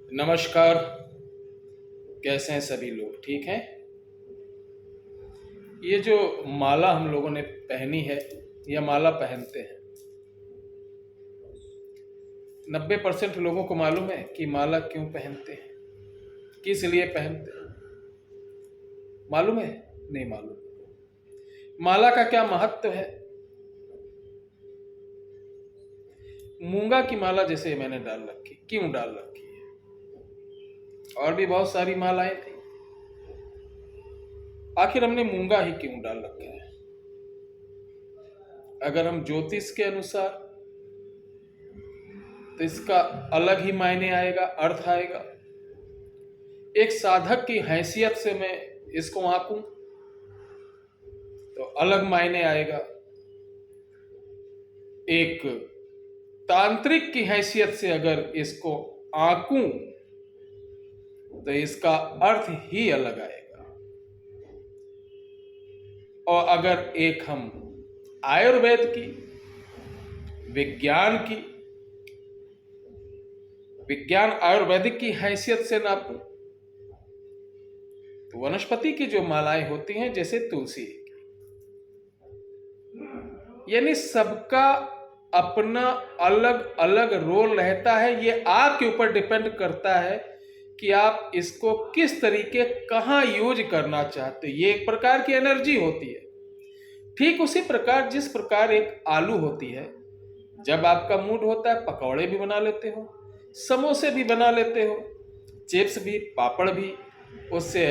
नमस्कार। कैसे हैं सभी लोग? ठीक हैं? ये जो माला हम लोगों ने पहनी है या माला पहनते हैं, 90% लोगों को मालूम है कि माला क्यों पहनते हैं, किस लिए पहनते हैं? मालूम है? नहीं मालूम। माला का क्या महत्व है? मूंगा की माला जैसे मैंने डाल रखी, क्यों डाल रखी है? और भी बहुत सारी मालाएं थी, आखिर हमने मूंगा ही क्यों डाल रखा है? अगर हम ज्योतिष के अनुसार, तो इसका अलग ही मायने आएगा, अर्थ आएगा। एक साधक की हैसियत से मैं इसको आंकूं तो अलग मायने आएगा। एक तांत्रिक की हैसियत से अगर इसको आंकूं तो इसका अर्थ ही अलग आएगा। और अगर एक हम आयुर्वेद की, विज्ञान आयुर्वेदिक की हैसियत से नापूं तो वनस्पति की जो मालाएं होती हैं जैसे तुलसी की, यानी सबका अपना अलग अलग रोल रहता है। ये आपके ऊपर डिपेंड करता है कि आप इसको किस तरीके कहां यूज करना चाहते हैं। ये एक प्रकार की एनर्जी होती है। ठीक उसी प्रकार जिस प्रकार एक आलू होती है, जब आपका मूड होता है पकौड़े भी बना लेते हो, समोसे भी बना लेते हो, चिप्स भी, पापड़ भी, उससे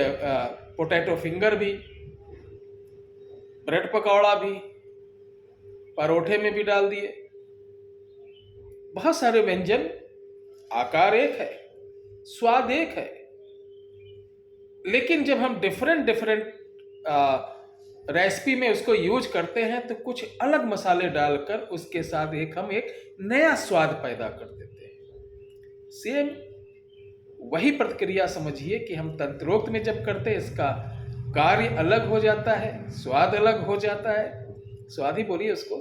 पोटैटो फिंगर भी, ब्रेड पकौड़ा भी, परोठे में भी डाल दिए। बहुत सारे व्यंजन, आकार एक है, स्वाद एक है, लेकिन जब हम डिफरेंट डिफरेंट रेसिपी में उसको यूज करते हैं तो कुछ अलग मसाले डालकर उसके साथ हम एक नया स्वाद पैदा कर देते हैं। सेम वही प्रक्रिया समझिए कि हम तंत्रोक्त में जब करते हैं, इसका कार्य अलग हो जाता है, स्वाद अलग हो जाता है, स्वाद ही बोलिए उसको,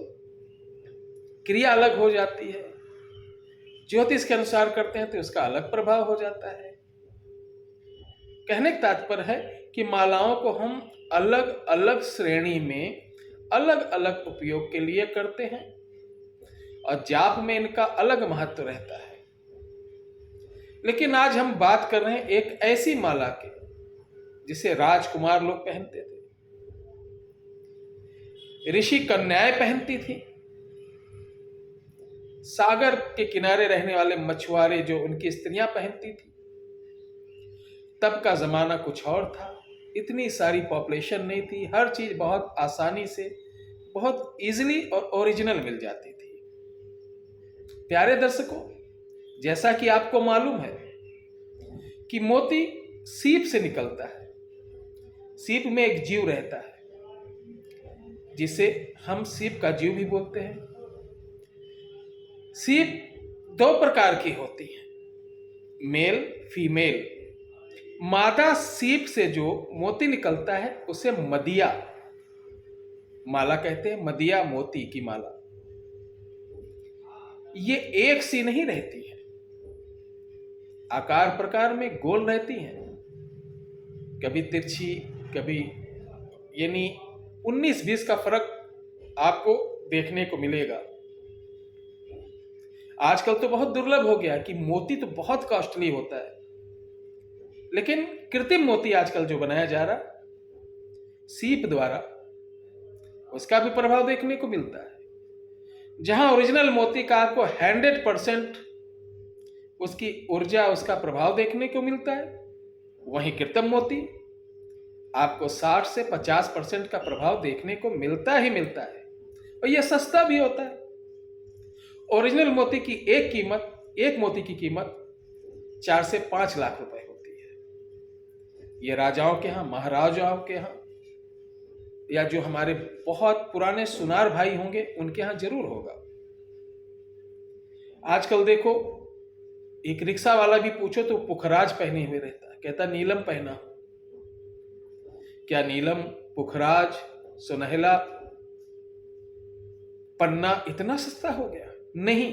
क्रिया अलग हो जाती है। ज्योतिष के अनुसार करते हैं तो इसका अलग प्रभाव हो जाता है। कहने का तात्पर्य है कि मालाओं को हम अलग अलग श्रेणी में अलग अलग उपयोग के लिए करते हैं और जाप में इनका अलग महत्व रहता है। लेकिन आज हम बात कर रहे हैं एक ऐसी माला के जिसे राजकुमार लोग पहनते थे, ऋषि कन्याएं पहनती थी, सागर के किनारे रहने वाले मछुआरे जो उनकी स्त्रियां पहनती थी। तब का जमाना कुछ और था, इतनी सारी पॉपुलेशन नहीं थी, हर चीज बहुत आसानी से, बहुत इजीली और ओरिजिनल मिल जाती थी। प्यारे दर्शकों, जैसा कि आपको मालूम है कि मोती सीप से निकलता है। सीप में एक जीव रहता है जिसे हम सीप का जीव भी बोलते हैं। सीप दो प्रकार की होती है, मेल फीमेल। मादा सीप से जो मोती निकलता है उसे मदिया माला कहते हैं, मदिया मोती की माला। ये एक सी नहीं रहती है, आकार प्रकार में गोल रहती हैं, कभी तिरछी, कभी, यानी 19-20 का फर्क आपको देखने को मिलेगा। आजकल तो बहुत दुर्लभ हो गया कि मोती तो बहुत कॉस्टली होता है, लेकिन कृत्रिम मोती आजकल जो बनाया जा रहा सीप द्वारा, उसका भी प्रभाव देखने को मिलता है। जहां ओरिजिनल मोती का आपको 100% उसकी ऊर्जा, उसका प्रभाव देखने को मिलता है, वहीं कृत्रिम मोती आपको 60 से 50% का प्रभाव देखने को मिलता ही मिलता है, और यह सस्ता भी होता है। ओरिजिनल मोती की एक मोती की कीमत 4 से 5 लाख रुपए होती है। ये राजाओं के यहाँ, महाराजाओं के यहाँ, या जो हमारे बहुत पुराने सुनार भाई होंगे उनके यहाँ जरूर होगा। आजकल देखो, एक रिक्शा वाला भी पूछो तो पुखराज पहने हुए रहता है, कहता नीलम पहना। क्या नीलम, पुखराज, सुनहला, पन्ना इतना सस्ता हो गया? नहीं,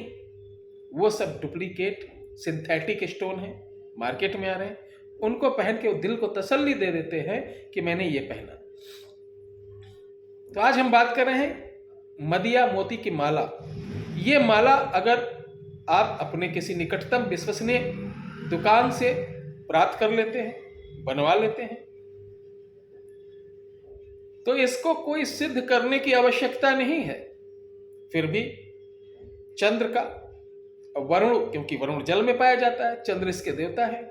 वो सब डुप्लीकेट सिंथेटिक स्टोन है, मार्केट में आ रहे हैं, उनको पहन के वो दिल को तसल्ली दे देते हैं कि मैंने ये पहना। तो आज हम बात कर रहे हैं मदिया मोती की माला। ये माला अगर आप अपने किसी निकटतम विश्वसनीय दुकान से प्राप्त कर लेते हैं, बनवा लेते हैं, तो इसको कोई सिद्ध करने की आवश्यकता नहीं है। फिर भी चंद्र का, वरुण, क्योंकि वरुण जल में पाया जाता है, चंद्र इसके देवता है,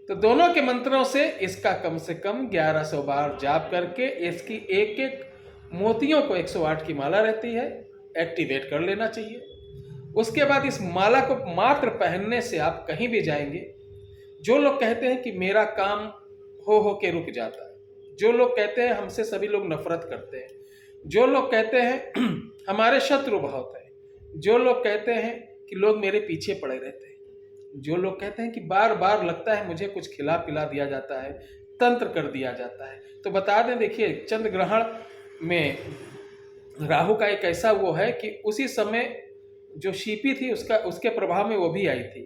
तो दोनों के मंत्रों से इसका कम से कम 1100 बार जाप करके इसकी एक एक मोतियों को 108 की माला रहती है, एक्टिवेट कर लेना चाहिए। उसके बाद इस माला को मात्र पहनने से आप कहीं भी जाएंगे। जो लोग कहते हैं कि मेरा काम हो के रुक जाता है, जो लोग कहते हैं हमसे सभी लोग नफरत करते हैं, जो लोग कहते हैं हमारे शत्रु बहुत हैं, जो लोग कहते हैं कि लोग मेरे पीछे पड़े रहते हैं, जो लोग कहते हैं कि बार बार लगता है मुझे कुछ खिला पिला दिया जाता है, तंत्र कर दिया जाता है, तो बता दें, देखिए चंद्र ग्रहण में राहु का एक ऐसा वो है कि उसी समय जो शीपी थी उसके प्रभाव में वो भी आई थी।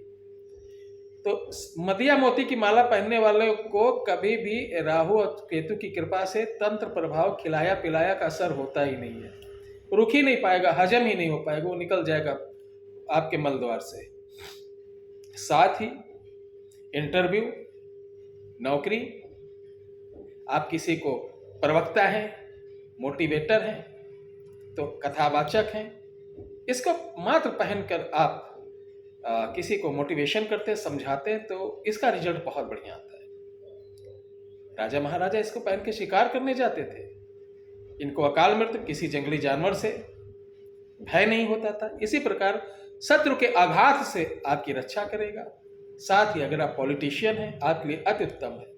तो मदिया मोती की माला पहनने वाले को कभी भी राहु और केतु की कृपा से तंत्र प्रभाव, खिलाया पिलाया का असर होता ही नहीं है, रुक ही नहीं पाएगा, हजम ही नहीं हो पाएगा, वो निकल जाएगा आपके मल द्वार से। साथ ही इंटरव्यू, नौकरी, आप किसी को प्रवक्ता हैं, मोटिवेटर हैं, तो कथावाचक हैं, इसको मात्र पहनकर आप किसी को मोटिवेशन करते हैं, समझाते हैं, तो इसका रिजल्ट बहुत बढ़िया आता है। राजा महाराजा इसको पहन के शिकार करने जाते थे, इनको अकाल मृत्यु, किसी जंगली जानवर से भय नहीं होता था। इसी प्रकार शत्रु के आघात से आपकी रक्षा करेगा। साथ ही अगर आप पॉलिटिशियन हैं, आपके लिए अति उत्तम है।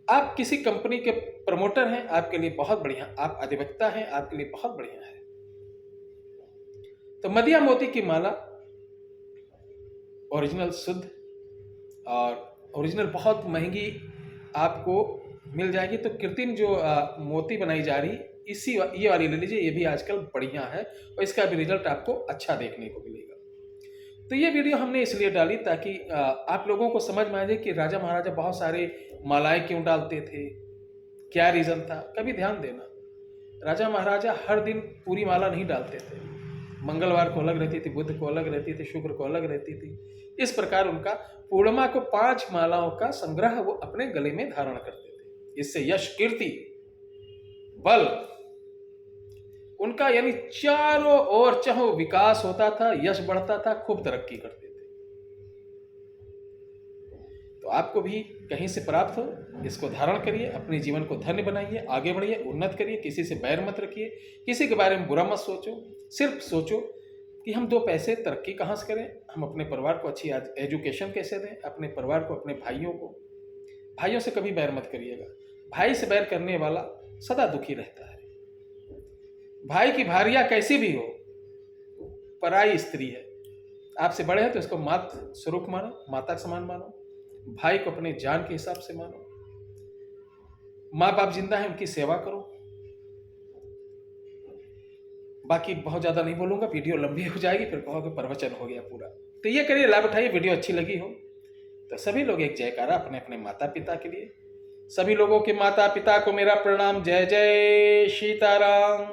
आप किसी कंपनी के प्रमोटर हैं, आपके लिए बहुत बढ़िया। आप अधिवक्ता हैं, आपके लिए बहुत बढ़िया है। तो मदिया मोती की माला ओरिजिनल शुद्ध और ओरिजिनल बहुत महंगी आपको मिल जाएगी। तो कृत्रिम जो मोती बनाई जा रही, ये वाली ले लीजिए, ये भी आजकल बढ़िया है और इसका भी रिजल्ट आपको अच्छा देखने को मिलेगा। तो ये वीडियो हमने इसलिए डाली ताकि आप लोगों को समझ में आ जाए कि राजा महाराजा बहुत सारे मालाएं क्यों डालते थे, क्या रीज़न था। कभी ध्यान देना, राजा महाराजा हर दिन पूरी माला नहीं डालते थे। मंगलवार को अलग रहती थी, बुध को अलग रहती थी, शुक्र को अलग रहती थी। इस प्रकार उनका पूर्णिमा को 5 मालाओं का संग्रह वो अपने गले में धारण करते थे। इससे यश, कीर्ति, बल उनका यानी चारों ओर चाहो विकास होता था, यश बढ़ता था, खूब तरक्की करते थे। तो आपको भी कहीं से प्राप्त हो, इसको धारण करिए, अपने जीवन को धन्य बनाइए, आगे बढ़िए, उन्नत करिए, किसी से बैर मत रखिए, किसी के बारे में बुरा मत सोचो। सिर्फ सोचो कि हम 2 पैसे तरक्की कहाँ से करें, हम अपने परिवार को अच्छी एजुकेशन कैसे दें, अपने परिवार को, अपने भाइयों से कभी बैर मत करिएगा। भाई से बैर करने वाला सदा दुखी रहता है। भाई की भारिया कैसी भी हो, पराई स्त्री है, आपसे बड़े हैं तो इसको माता स्वरूप मानो, माता के समान मानो। भाई को अपने जान के हिसाब से मानो। माँ बाप जिंदा है, उनकी सेवा करो। बाकी बहुत ज्यादा नहीं बोलूंगा, वीडियो लंबी हो जाएगी, फिर कहोगे प्रवचन हो गया पूरा। तो ये करिए, लाभ उठाइए। वीडियो अच्छी लगी हो तो सभी लोग एक जयकारा अपने अपने माता पिता के लिए। सभी लोगों के माता पिता को मेरा प्रणाम। जय जय सीताराम।